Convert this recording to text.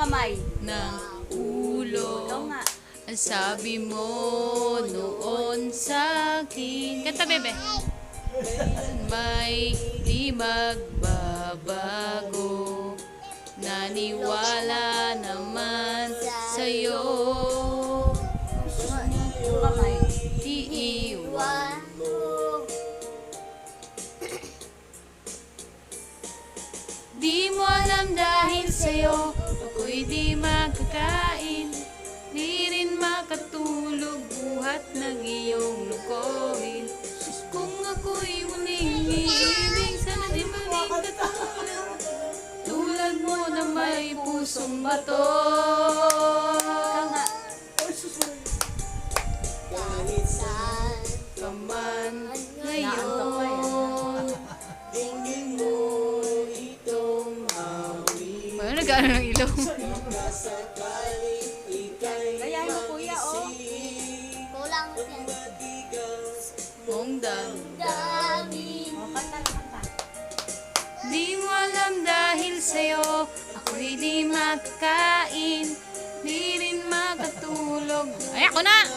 kamay. ng ulo. Ikaw nga. Ang sabi mo noon sa akin. Kanta, bebe. May di magbabago. Naniwala naman sa'yo. Yung kamay. Iiwan. Di mo alam dahil sa'yo ako'y di makakain. Di rin makatulog buhat ng iyong lukohin. Kung ako'y muling iibig, sana di maging katulad. Tulad mo na may pusong bato. Ikaw nga. Kahit saan Kaman Naantok pa ngayon. tingin mo itong hawin. Ano nag-ano ng ilaw? Kasakaling ika'y Gayahin mo, kuya, oh. Kulang yan. Mong Dami. O, kanta na kanta. di mo alam dahil sa'yo ako'y di makakain. Di rin makatulog. Ay, ako na!